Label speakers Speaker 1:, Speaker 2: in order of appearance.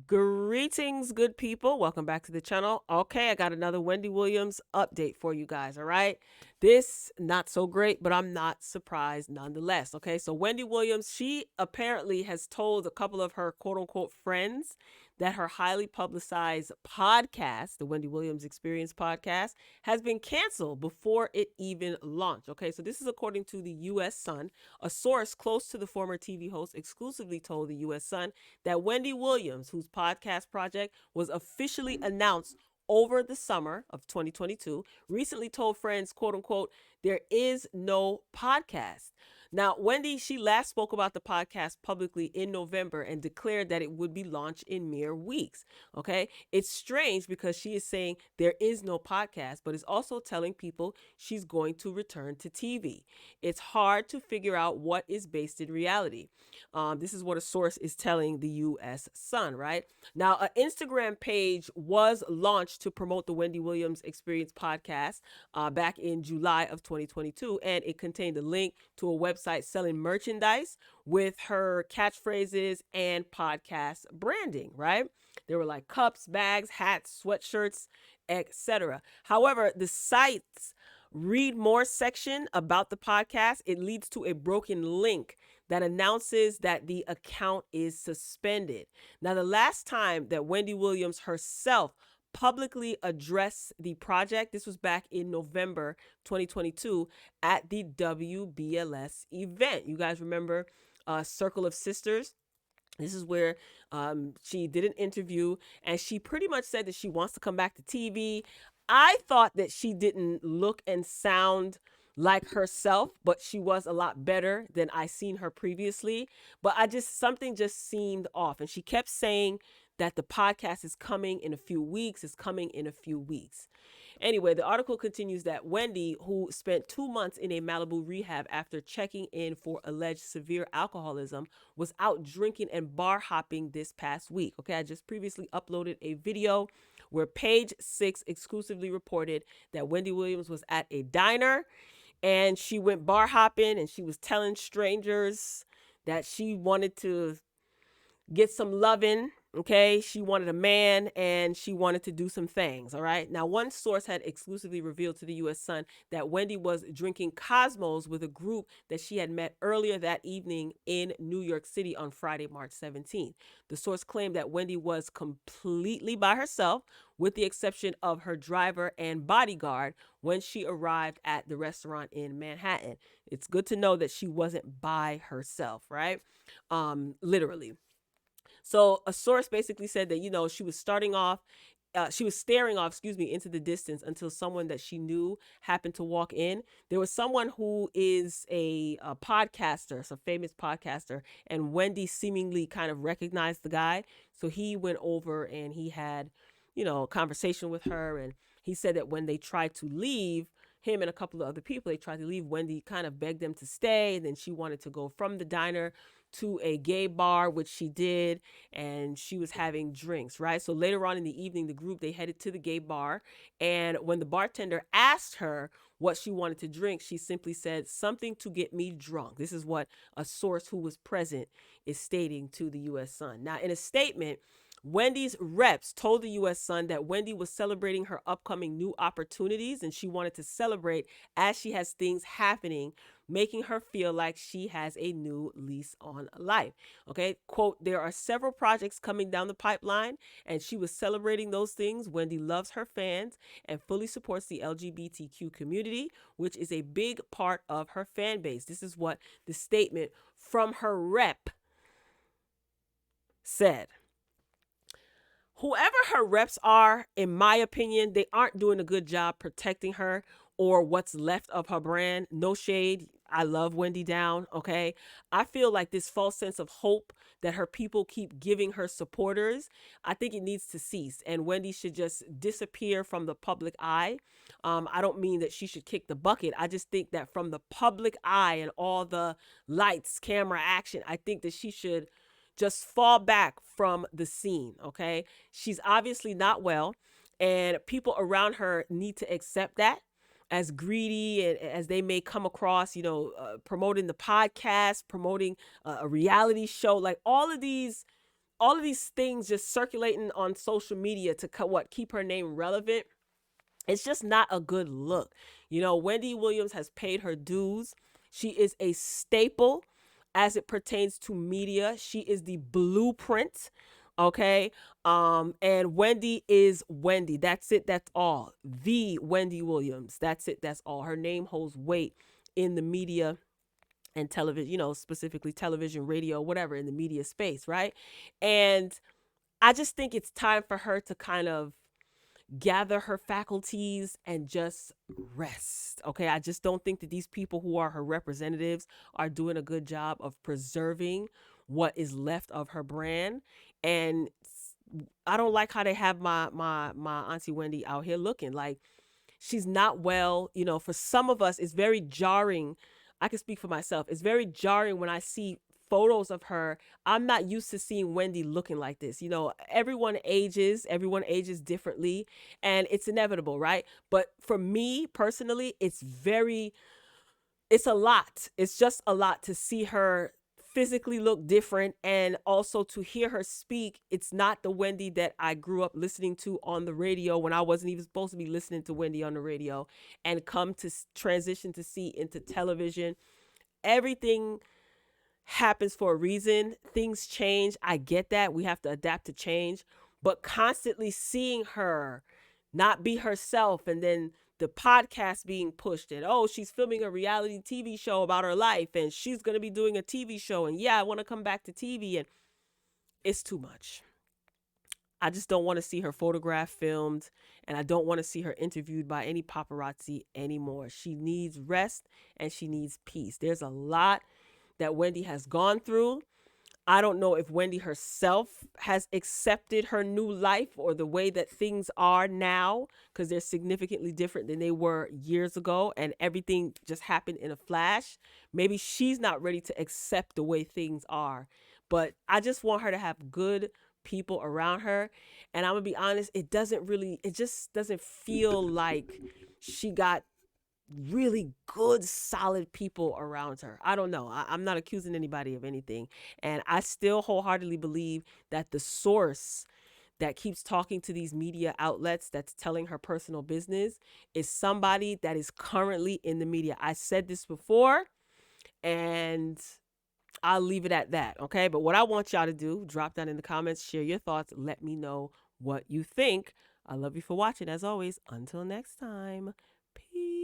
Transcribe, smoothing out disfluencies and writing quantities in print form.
Speaker 1: Greetings, good people. Welcome back to the channel. Okay, I got another Wendy Williams update for you guys. All right. This, not so great, but I'm not surprised nonetheless. Okay, so Wendy Williams, she apparently has told a couple of her quote unquote friends that her highly publicized podcast, the Wendy Williams Experience podcast, has been canceled before it even launched. Okay, so this is according to the U.S. Sun. A source close to the former TV host exclusively told the U.S. Sun that Wendy Williams, whose podcast project was officially announced over the summer of 2022, recently told friends, quote unquote, there is no podcast. Now, Wendy, she last spoke about the podcast publicly in November and declared that it would be launched in mere weeks. Okay. It's strange because she is saying there is no podcast, but is also telling people she's going to return to TV. It's hard to figure out what is based in reality. This is what a source is telling the U.S. Sun, right? Now, an Instagram page was launched to promote the Wendy Williams Experience podcast back in July of 2022, and it contained a link to a website selling merchandise with her catchphrases and podcast branding, right? There were like cups, bags, hats, sweatshirts, etc. However, the site's read more section about the podcast, it leads to a broken link that announces that the account is suspended. Now, the last time that Wendy Williams herself publicly addressed the project, this was back in November 2022 at the WBLS event. You guys remember Circle of Sisters? This is where she did an interview and she pretty much said that she wants to come back to TV. I thought that she didn't look and sound like herself, but she was a lot better than I seen her previously. But something just seemed off. And she kept saying that the podcast is coming in a few weeks, is coming in a few weeks. Anyway, the article continues that Wendy, who spent 2 months in a Malibu rehab after checking in for alleged severe alcoholism, was out drinking and bar hopping this past week. Okay, I just previously uploaded a video where Page 6 exclusively reported that Wendy Williams was at a diner and she went bar hopping and she was telling strangers that she wanted to get some loving. Okay, she wanted a man and she wanted to do some things. All right. Now, one source had exclusively revealed to the U.S. Sun that Wendy was drinking Cosmos with a group that she had met earlier that evening in New York City on Friday, March 17th. The source claimed that Wendy was completely by herself, with the exception of her driver and bodyguard, when she arrived at the restaurant in Manhattan. It's good to know that she wasn't by herself, right? Literally. So a source basically said that, she was staring off, into the distance until someone that she knew happened to walk in. There was someone who is a podcaster, a famous podcaster, and Wendy seemingly kind of recognized the guy. So he went over and he had, a conversation with her. And he said that when they tried to leave, him and a couple of other people, they tried to leave. Wendy kind of begged them to stay. And then she wanted to go from the diner to a gay bar, which she did, and she was having drinks, right? So later on in the evening, the group, they headed to the gay bar, and when the bartender asked her what she wanted to drink, she simply said, something to get me drunk. This is what a source who was present is stating to the U.S. Sun. Now, in a statement, Wendy's reps told the U.S. Sun that Wendy was celebrating her upcoming new opportunities and she wanted to celebrate as she has things happening, making her feel like she has a new lease on life. Okay, quote, there are several projects coming down the pipeline and she was celebrating those things. Wendy loves her fans and fully supports the LGBTQ community, which is a big part of her fan base. This is what the statement from her rep said. Whoever her reps are, in my opinion, they aren't doing a good job protecting her or what's left of her brand. No shade. I love Wendy down. Okay. I feel like this false sense of hope that her people keep giving her supporters, I think it needs to cease. And Wendy should just disappear from the public eye. I don't mean that she should kick the bucket. I just think that from the public eye and all the lights, camera, action, I think that she should just fall back from the scene. Okay. She's obviously not well, and people around her need to accept that, as greedy and as they may come across, promoting the podcast, promoting a reality show, like all of these all of these things just circulating on social media to keep her name relevant. It's just not a good look. Wendy Williams has paid her dues. She is a staple as it pertains to media. She is the blueprint. Okay. And Wendy is Wendy. That's it. That's all. The Wendy Williams. That's it. That's all. Her name holds weight in the media and television, specifically television, radio, whatever, in the media space, right? And I just think it's time for her to kind of gather her faculties and just rest. Okay. I just don't think that these people who are her representatives are doing a good job of preserving what is left of her brand. And I don't like how they have my auntie Wendy out here looking like she's not well. For some of us, it's very jarring. I can speak for myself. It's very jarring when I see photos of her. I'm not used to seeing Wendy looking like this. Everyone ages differently, and it's inevitable, right? But for me personally, it's a lot. It's just a lot to see her physically look different, and also to hear her speak. It's not the Wendy that I grew up listening to on the radio when I wasn't even supposed to be listening to Wendy on the radio, and come to transition to see into television. Everything happens for a reason. Things change. I get that. We have to adapt to change. But constantly seeing her not be herself, and then the podcast being pushed, and she's filming a reality TV show about her life, and she's going to be doing a TV show, and I want to come back to TV, and it's too much. I just don't want to see her photograph filmed, and I don't want to see her interviewed by any paparazzi anymore. She needs rest, and she needs peace. There's a lot that Wendy has gone through. I don't know if Wendy herself has accepted her new life or the way that things are now, because they're significantly different than they were years ago, and everything just happened in a flash. Maybe she's not ready to accept the way things are, but I just want her to have good people around her. And I'm gonna be honest, it just doesn't feel like she got really good, solid people around her. I don't know. I'm not accusing anybody of anything. And I still wholeheartedly believe that the source that keeps talking to these media outlets, that's telling her personal business, is somebody that is currently in the media. I said this before, and I'll leave it at that. Okay. But what I want y'all to do, drop down in the comments, share your thoughts, let me know what you think. I love you for watching. As always, until next time. Peace.